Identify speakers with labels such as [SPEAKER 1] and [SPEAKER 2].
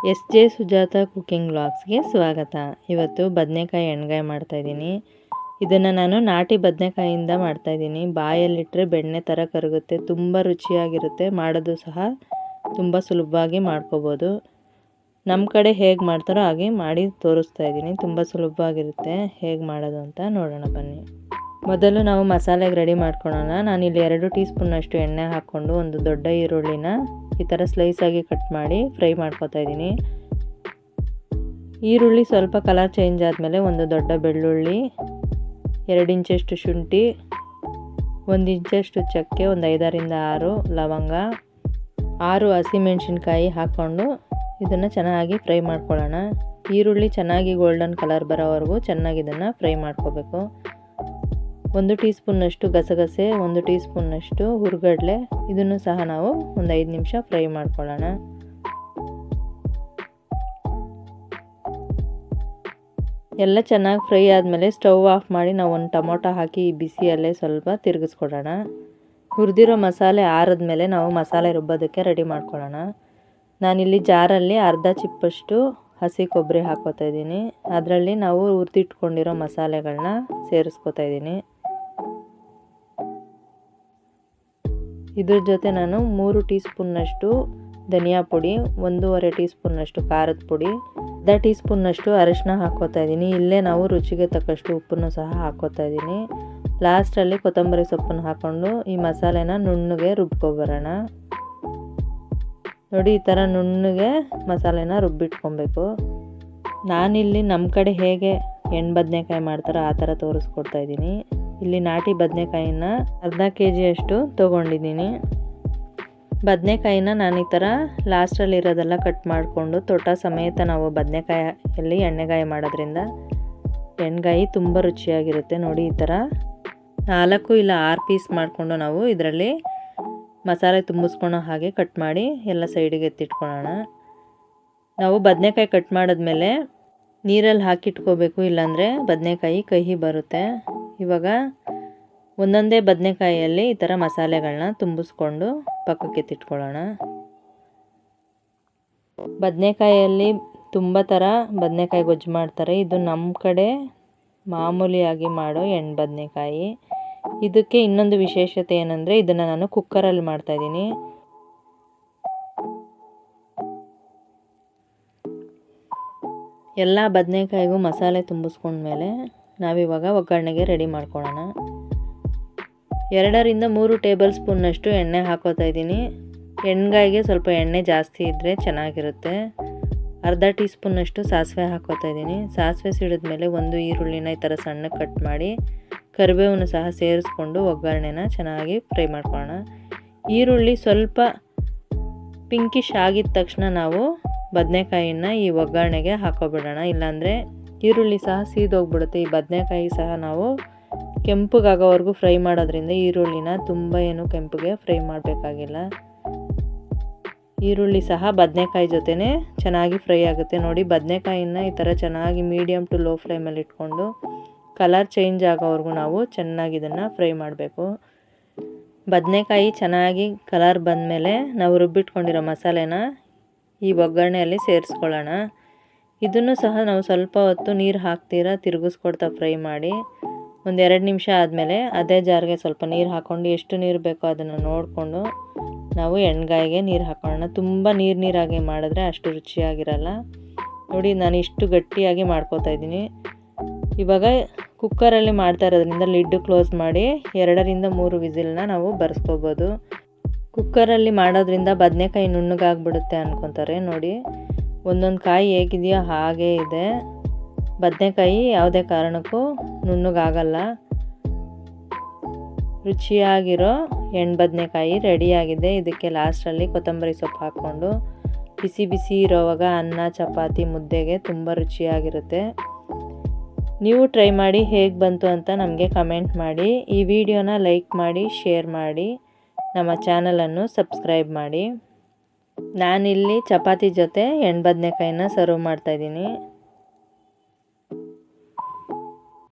[SPEAKER 1] S J Sujata cooking ವ್ಲಾಗ್ಸ್ಗೆ ಸ್ವಾಗತ. ಇವತ್ತು ಬದನೆಕಾಯಿ ಎಣ್ಗಾಯಿ ಮಾಡ್ತಾಯಿದ್ದೀನಿ. ಇದನ್ನು ನಾನು ನಾಟಿ ಬದನೆಕಾಯಿಯಿಂದ ಮಾಡ್ತಾಯಿದ್ದೀನಿ. ಬಾಯಲ್ಲಿಟ್ಟರೆ ಬೆಣ್ಣೆ ಥರ ಕರಗುತ್ತೆ, ತುಂಬ ರುಚಿಯಾಗಿರುತ್ತೆ. ಮಾಡೋದು ಸಹ ತುಂಬ ಸುಲಭವಾಗಿ ಮಾಡ್ಕೋಬೋದು. ನಮ್ಮ ಕಡೆ ಹೇಗೆ ಮಾಡ್ತಾರೋ ಹಾಗೆ ಮಾಡಿ ತೋರಿಸ್ತಾ ಇದ್ದೀನಿ. ತುಂಬ ಸುಲಭವಾಗಿರುತ್ತೆ. ಹೇಗೆ ಮಾಡೋದು ಅಂತ ನೋಡೋಣ ಬನ್ನಿ. ಮೊದಲು ನಾವು ಮಸಾಲೆಗೆ ರೆಡಿ ಮಾಡ್ಕೊಳ್ಳೋಣ. ನಾನಿಲ್ಲಿ 2 ಟೀ ಸ್ಪೂನಷ್ಟು ಎಣ್ಣೆ ಹಾಕ್ಕೊಂಡು ಒಂದು ದೊಡ್ಡ ಈರುಳ್ಳಿನ ಈ ಥರ ಸ್ಲೈಸಾಗಿ ಕಟ್ ಮಾಡಿ ಫ್ರೈ ಮಾಡ್ಕೊತಾ ಇದ್ದೀನಿ. ಈರುಳ್ಳಿ ಸ್ವಲ್ಪ ಕಲರ್ ಚೇಂಜ್ ಆದಮೇಲೆ ಒಂದು ದೊಡ್ಡ ಬೆಳ್ಳುಳ್ಳಿ, 2 ಇಂಚಷ್ಟು ಶುಂಠಿ, 1 ಇಂಚಷ್ಟು ಚಕ್ಕೆ, ಒಂದು 5ರಿಂದ 6 ಲವಂಗ, 6 ಹಸಿಮೆಣಸಿನ್ಕಾಯಿ ಹಾಕ್ಕೊಂಡು ಇದನ್ನು ಚೆನ್ನಾಗಿ ಫ್ರೈ ಮಾಡ್ಕೊಳ್ಳೋಣ. ಈರುಳ್ಳಿ ಚೆನ್ನಾಗಿ ಗೋಲ್ಡನ್ ಕಲರ್ ಬರೋವರೆಗೂ ಚೆನ್ನಾಗಿ ಇದನ್ನು ಫ್ರೈ ಮಾಡ್ಕೋಬೇಕು. 1 ಟೀ ಸ್ಪೂನಷ್ಟು ಗಸಗಸೆ, 1 ಟೀ ಸ್ಪೂನಷ್ಟು ಹುರಿಗಡಲೆ, ಇದನ್ನು ಸಹ ನಾವು ಒಂದು 5 ನಿಮಿಷ ಫ್ರೈ ಮಾಡ್ಕೊಳ್ಳೋಣ. ಎಲ್ಲ ಚೆನ್ನಾಗಿ ಫ್ರೈ ಆದಮೇಲೆ ಸ್ಟವ್ ಆಫ್ ಮಾಡಿ ನಾವು ಒಂದು ಟೊಮೊಟೊ ಹಾಕಿ ಈ ಬಿಸಿಯಲ್ಲೇ ಸ್ವಲ್ಪ ತಿರುಗಿಸ್ಕೊಡೋಣ. ಹುರಿದಿರೋ ಮಸಾಲೆ ಆರಿದ್ಮೇಲೆ ನಾವು ಮಸಾಲೆ ರುಬ್ಬೋದಕ್ಕೆ ರೆಡಿ ಮಾಡ್ಕೊಳ್ಳೋಣ. ನಾನಿಲ್ಲಿ ಜಾರಲ್ಲಿ ಅರ್ಧ ಚಿಪ್ಪಷ್ಟು ಹಸಿ ಕೊಬ್ಬರಿ ಹಾಕ್ಕೋತಾ ಇದ್ದೀನಿ. ಅದರಲ್ಲಿ ನಾವು ಹುರಿದಿಟ್ಕೊಂಡಿರೋ ಮಸಾಲೆಗಳನ್ನ ಸೇರಿಸ್ಕೊತಾ ಇದ್ದೀನಿ. ಇದ್ರ ಜೊತೆ ನಾನು 3 ಟೀ ಸ್ಪೂನ್ನಷ್ಟು ಧನಿಯಾ ಪುಡಿ, 1.5 ಟೀ ಸ್ಪೂನ್ನಷ್ಟು ಖಾರದ ಪುಡಿ, ಅರ್ಧ ಟೀ ಸ್ಪೂನ್ನಷ್ಟು ಅರಿಶಿನ ಹಾಕ್ಕೋತಾ ಇದ್ದೀನಿ. ಇಲ್ಲೇ ನಾವು ರುಚಿಗೆ ತಕ್ಕಷ್ಟು ಉಪ್ಪನ್ನು ಸಹ ಹಾಕ್ಕೋತಾ ಇದ್ದೀನಿ. ಲಾಸ್ಟಲ್ಲಿ ಕೊತ್ತಂಬರಿ ಸೊಪ್ಪನ್ನು ಹಾಕ್ಕೊಂಡು ಈ ಮಸಾಲೆನ ನುಣ್ಣಗೆ ರುಬ್ಕೊಬರೋಣ. ನೋಡಿ, ಈ ಥರ ನುಣ್ಣಗೆ ಮಸಾಲೆನ ರುಬ್ಬಿಟ್ಕೊಬೇಕು. ನಾನಿಲ್ಲಿ ನಮ್ಮ ಕಡೆ ಹೇಗೆ ಬದನೆಕಾಯಿ ಮಾಡ್ತಾರೋ ಆ ಥರ ತೋರಿಸ್ಕೊಡ್ತಾ ಇದ್ದೀನಿ. ಇಲ್ಲಿ ನಾಟಿ ಬದನೆಕಾಯಿನ ಅರ್ಧ ಕೆಜಿಯಷ್ಟು ತೊಗೊಂಡಿದ್ದೀನಿ. ಬದನೆಕಾಯಿನ ನಾನು ಈ ಥರ ಲಾಸ್ಟಲ್ಲಿ ಇರೋದೆಲ್ಲ ಕಟ್ ಮಾಡಿಕೊಂಡು ತೊಟ ಸಮೇತ ನಾವು ಬದನೆಕಾಯಲ್ಲಿ ಎಣ್ಣೆಗಾಯಿ ಮಾಡೋದ್ರಿಂದ ಎಣ್ಣೆಗಾಯಿ ತುಂಬ ರುಚಿಯಾಗಿರುತ್ತೆ. ನೋಡಿ, ಈ ಥರ 4 ಇಲ್ಲ 6 ಪೀಸ್ ಮಾಡಿಕೊಂಡು ನಾವು ಇದರಲ್ಲಿ ಮಸಾಲೆ ತುಂಬಿಸ್ಕೊಳೋ ಹಾಗೆ ಕಟ್ ಮಾಡಿ ಎಲ್ಲ ಸೈಡಿಗೆ ಎತ್ತಿಟ್ಕೊಳ್ಳೋಣ. ನಾವು ಬದನೆಕಾಯಿ ಕಟ್ ಮಾಡಿದ್ಮೇಲೆ ನೀರಲ್ಲಿ ಹಾಕಿಟ್ಕೋಬೇಕು, ಇಲ್ಲಾಂದರೆ ಬದನೆಕಾಯಿ ಕಹಿ ಬರುತ್ತೆ. ಇವಾಗ ಒಂದೊಂದೇ ಬದನೆಕಾಯಿಯಲ್ಲಿ ಈ ಥರ ಮಸಾಲೆಗಳನ್ನ ತುಂಬಿಸ್ಕೊಂಡು ಪಕ್ಕಕ್ಕೆ ಎತ್ತಿಟ್ಕೊಳ್ಳೋಣ. ಬದನೆಕಾಯಿಯಲ್ಲಿ ತುಂಬ ಥರ ಬದನೆಕಾಯಿ ಗೊಜ್ಜು ಮಾಡ್ತಾರೆ. ಇದು ನಮ್ಮ ಕಡೆ ಮಾಮೂಲಿಯಾಗಿ ಮಾಡೋ ಬದನೆಕಾಯಿ. ಇದಕ್ಕೆ ಇನ್ನೊಂದು ವಿಶೇಷತೆ ಏನಂದರೆ ಇದನ್ನು ನಾನು ಕುಕ್ಕರಲ್ಲಿ ಮಾಡ್ತಾಯಿದ್ದೀನಿ. ಎಲ್ಲ ಬದನೆಕಾಯಿಗೂ ಮಸಾಲೆ ತುಂಬಿಸ್ಕೊಂಡ್ಮೇಲೆ ನಾವಿವಾಗ ಒಗ್ಗರಣೆಗೆ ರೆಡಿ ಮಾಡ್ಕೊಳ್ಳೋಣ. 2ರಿಂದ 3 ಟೇಬಲ್ ಸ್ಪೂನ್ನಷ್ಟು ಎಣ್ಣೆ ಹಾಕೋತಾ ಇದ್ದೀನಿ. ಎಣ್ಗಾಯಿಗೆ ಸ್ವಲ್ಪ ಎಣ್ಣೆ ಜಾಸ್ತಿ ಇದ್ದರೆ ಚೆನ್ನಾಗಿರುತ್ತೆ. ಅರ್ಧ ಟೀ ಸ್ಪೂನ್ನಷ್ಟು ಸಾಸಿವೆ ಹಾಕೋತಾ ಇದ್ದೀನಿ. ಸಾಸಿವೆ ಸಿಡಿದ್ಮೇಲೆ ಒಂದು ಈರುಳ್ಳಿನ ಈ ಥರ ಸಣ್ಣಗೆ ಕಟ್ ಮಾಡಿ ಕರಿಬೇವನ್ನು ಸಹ ಸೇರಿಸ್ಕೊಂಡು ಒಗ್ಗರಣೆನ ಚೆನ್ನಾಗಿ ಫ್ರೈ ಮಾಡ್ಕೊಳ್ಳೋಣ. ಈರುಳ್ಳಿ ಸ್ವಲ್ಪ ಪಿಂಕಿಶ್ ಆಗಿದ ತಕ್ಷಣ ನಾವು ಬದನೆಕಾಯಿನ ಈ ಒಗ್ಗರಣೆಗೆ ಹಾಕೋಬಿಡೋಣ, ಇಲ್ಲಾಂದರೆ ಈರುಳ್ಳಿ ಸಹ ಸೀದೋಗ್ಬಿಡುತ್ತೆ. ಈ ಬದನೆಕಾಯಿ ಸಹ ನಾವು ಕೆಂಪಗಾಗೋವರೆಗೂ ಫ್ರೈ ಮಾಡೋದ್ರಿಂದ ಈರುಳ್ಳಿನ ತುಂಬ ಏನು ಕೆಂಪಗೆ ಫ್ರೈ ಮಾಡಬೇಕಾಗಿಲ್ಲ. ಈರುಳ್ಳಿ ಸಹ ಬದನೆಕಾಯಿ ಜೊತೆನೇ ಚೆನ್ನಾಗಿ ಫ್ರೈ ಆಗುತ್ತೆ. ನೋಡಿ, ಬದನೆಕಾಯಿನ ಈ ಥರ ಚೆನ್ನಾಗಿ ಮೀಡಿಯಮ್ ಟು ಲೋ ಫ್ಲೇಮಲ್ಲಿ ಇಟ್ಕೊಂಡು ಕಲರ್ ಚೇಂಜ್ ಆಗೋವರೆಗೂ ನಾವು ಚೆನ್ನಾಗಿ ಇದನ್ನು ಫ್ರೈ ಮಾಡಬೇಕು. ಬದನೆಕಾಯಿ ಚೆನ್ನಾಗಿ ಕಲರ್ ಬಂದಮೇಲೆ ನಾವು ರುಬ್ಬಿಟ್ಕೊಂಡಿರೋ ಮಸಾಲೆನ ಈ ಒಗ್ಗರಣೆಯಲ್ಲಿ ಸೇರಿಸ್ಕೊಳ್ಳೋಣ. ಇದನ್ನು ಸಹ ನಾವು ಸ್ವಲ್ಪ ಹೊತ್ತು ನೀರು ಹಾಕ್ತೀರಾ ತಿರುಗಿಸ್ಕೊಡ್ತಾ ಫ್ರೈ ಮಾಡಿ. ಒಂದು 2 ನಿಮಿಷ ಆದಮೇಲೆ ಅದೇ ಜಾರಿಗೆ ಸ್ವಲ್ಪ ನೀರು ಹಾಕ್ಕೊಂಡು ಎಷ್ಟು ನೀರು ಬೇಕೋ ಅದನ್ನು ನೋಡಿಕೊಂಡು ನಾವು ಎಣ್ಗಾಯಿಗೆ ನೀರು ಹಾಕೊಳ್ಳೋಣ. ತುಂಬ ನೀರಾಗಿ ಮಾಡಿದ್ರೆ ಅಷ್ಟು ರುಚಿಯಾಗಿರಲ್ಲ. ನೋಡಿ, ನಾನು ಇಷ್ಟು ಗಟ್ಟಿಯಾಗಿ ಮಾಡ್ಕೋತಾ ಇದ್ದೀನಿ. ಇವಾಗ ಕುಕ್ಕರಲ್ಲಿ ಮಾಡ್ತಾ ಇರೋದ್ರಿಂದ ಲಿಡ್ಡು ಕ್ಲೋಸ್ ಮಾಡಿ 2ರಿಂದ 3 ವಿಸಿಲ್ನ ನಾವು ಬರ್ಸ್ಕೋಬೋದು. ಕುಕ್ಕರಲ್ಲಿ ಮಾಡೋದ್ರಿಂದ ಬದನೆಕಾಯಿ ನುಣ್ಣಗಾಗ್ಬಿಡುತ್ತೆ ಅಂದ್ಕೊತಾರೆ. ನೋಡಿ, ಒಂದೊಂದು ಕಾಯಿ ಹೇಗಿದೆಯೋ ಹಾಗೇ ಇದೆ. ಬದನೆಕಾಯಿ ಯಾವುದೇ ಕಾರಣಕ್ಕೂ ನುಣ್ಣಗಾಗಲ್ಲ. ರುಚಿಯಾಗಿರೋ ಬದನೆಕಾಯಿ ರೆಡಿಯಾಗಿದೆ. ಇದಕ್ಕೆ ಲಾಸ್ಟಲ್ಲಿ ಕೊತ್ತಂಬರಿ ಸೊಪ್ಪು ಹಾಕ್ಕೊಂಡು ಬಿಸಿ ಬಿಸಿ ಇರೋವಾಗ ಅನ್ನ, ಚಪಾತಿ, ಮುದ್ದೆಗೆ ತುಂಬ ರುಚಿಯಾಗಿರುತ್ತೆ. ನೀವು ಟ್ರೈ ಮಾಡಿ ಹೇಗೆ ಬಂತು ಅಂತ ನಮಗೆ ಕಮೆಂಟ್ ಮಾಡಿ. ಈ ವಿಡಿಯೋನ ಲೈಕ್ ಮಾಡಿ, ಶೇರ್ ಮಾಡಿ, ನಮ್ಮ ಚಾನಲನ್ನು ಸಬ್ಸ್ಕ್ರೈಬ್ ಮಾಡಿ. ನಾನಿಲ್ಲಿ ಚಪಾತಿ ಜೊತೆ ಬದನೆಕಾಯಿನ ಸರ್ವ್ ಮಾಡ್ತಾಯಿದ್ದೀನಿ.